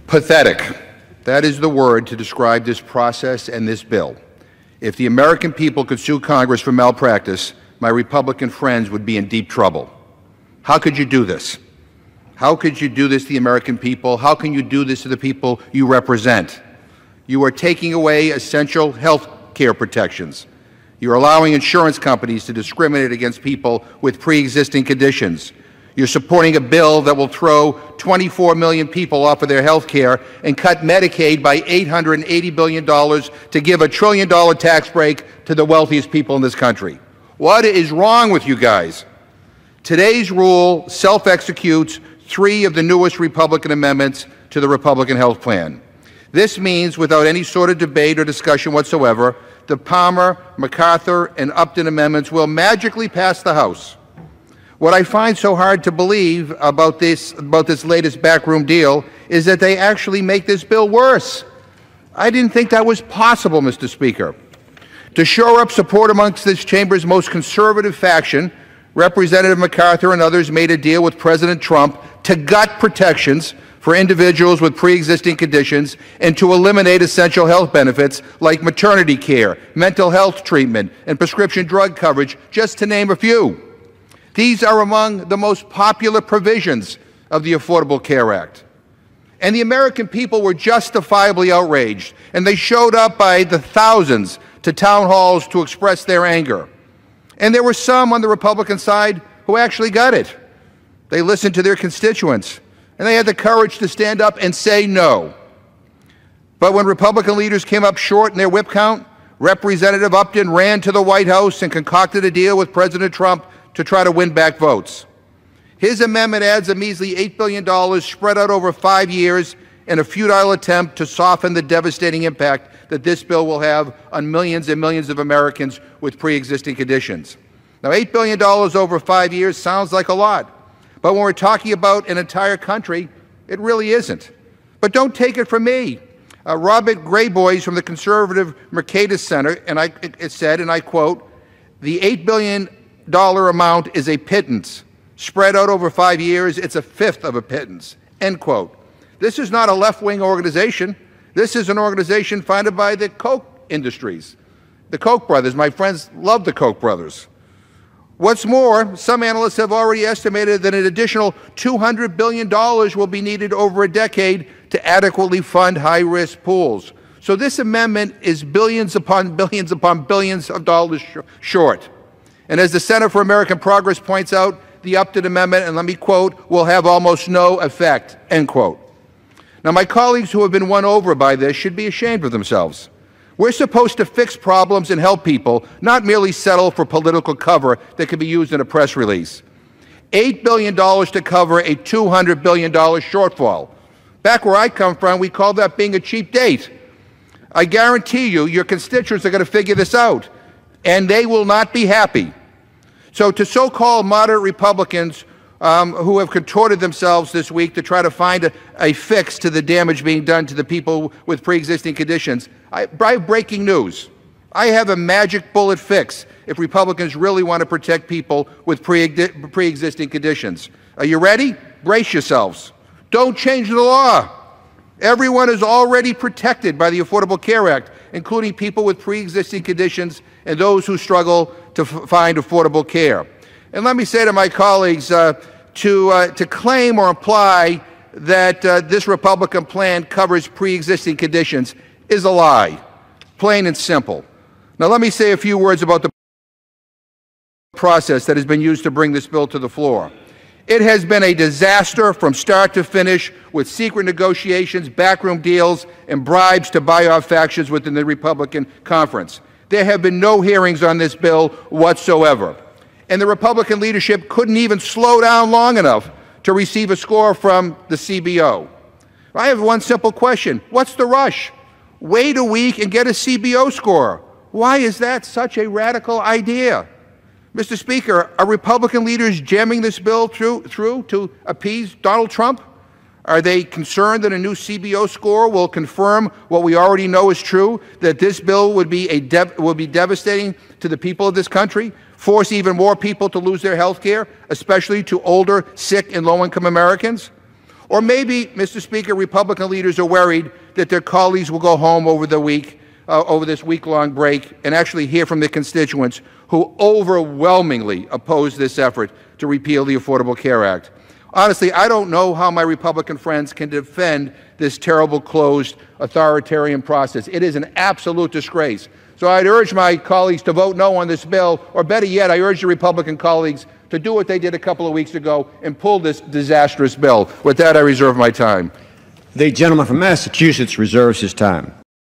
Pathetic. That is the word to describe this process and this bill. If the American people could sue Congress for malpractice, my Republican friends would be in deep trouble. How could you do this? How could you do this to the American people? How can you do this to the people you represent? You are taking away essential health care protections. You're allowing insurance companies to discriminate against people with pre-existing conditions. You're supporting a bill that will throw 24 million people off of their health care and cut Medicaid by $880 billion to give a $1 trillion tax break to the wealthiest people in this country. What is wrong with you guys? Today's rule self-executes 3 of the newest Republican amendments to the Republican health plan. This means, without any sort of debate or discussion whatsoever, the Palmer, MacArthur, and Upton amendments will magically pass the House. What I find so hard to believe about this latest backroom deal is that they actually make this bill worse. I didn't think that was possible, Mr. Speaker. To shore up support amongst this chamber's most conservative faction, Representative MacArthur and others made a deal with President Trump to gut protections for individuals with pre-existing conditions and to eliminate essential health benefits like maternity care, mental health treatment, and prescription drug coverage, just to name a few. These are among the most popular provisions of the Affordable Care Act. And the American people were justifiably outraged, and they showed up by the thousands to town halls to express their anger. And there were some on the Republican side who actually got it. They listened to their constituents, and they had the courage to stand up and say no. But when Republican leaders came up short in their whip count, Representative Upton ran to the White House and concocted a deal with President Trump to try to win back votes. His amendment adds a measly $8 billion spread out over 5 years in a futile attempt to soften the devastating impact that this bill will have on millions and millions of Americans with pre-existing conditions. Now, $8 billion over 5 years sounds like a lot, but when we're talking about an entire country, it really isn't. But don't take it from me. Robert Grayboys from the conservative Mercatus Center said, and I quote, "The $8 billion amount is a pittance. Spread out over 5 years, it's a fifth of a pittance," end quote. This is not a left-wing organization. This is an organization funded by the Koch industries, the Koch brothers. My friends love the Koch brothers. What's more, some analysts have already estimated that an additional $200 billion will be needed over a decade to adequately fund high-risk pools. So this amendment is billions upon billions of dollars short. And as the Center for American Progress points out, the Upton Amendment, and let me quote, "will have almost no effect," end quote. Now, my colleagues who have been won over by this should be ashamed of themselves. We're supposed to fix problems and help people, not merely settle for political cover that can be used in a press release. $8 billion to cover a $200 billion shortfall. Back where I come from, we call that being a cheap date. I guarantee you, your constituents are going to figure this out, and they will not be happy. So to so-called moderate Republicans who have contorted themselves this week to try to find a fix to the damage being done to the people with pre-existing conditions, I have breaking news. I have a magic bullet fix if Republicans really want to protect people with pre-existing conditions. Are you ready? Brace yourselves. Don't change the law. Everyone is already protected by the Affordable Care Act, including people with pre-existing conditions and those who struggle to find affordable care. And let me say to my colleagues, to claim or imply that this Republican plan covers pre-existing conditions is a lie, plain and simple. Now let me say a few words about the process that has been used to bring this bill to the floor. It has been a disaster from start to finish, with secret negotiations, backroom deals, and bribes to buy off factions within the Republican conference. There have been no hearings on this bill whatsoever. And the Republican leadership couldn't even slow down long enough to receive a score from the CBO. I have one simple question. What's the rush? Wait a week and get a CBO score. Why is that such a radical idea? Mr. Speaker, are Republican leaders jamming this bill through to appease Donald Trump? Are they concerned that a new CBO score will confirm what we already know is true, that this bill would be devastating to the people of this country, force even more people to lose their health care, especially to older, sick, and low-income Americans? Or maybe, Mr. Speaker, Republican leaders are worried that their colleagues will go home over this week-long break and actually hear from their constituents who overwhelmingly oppose this effort to repeal the Affordable Care Act. Honestly, I don't know how my Republican friends can defend this terrible, closed, authoritarian process. It is an absolute disgrace. So I'd urge my colleagues to vote no on this bill, or better yet, I urge the Republican colleagues to do what they did a couple of weeks ago and pull this disastrous bill. With that, I reserve my time. The gentleman from Massachusetts reserves his time.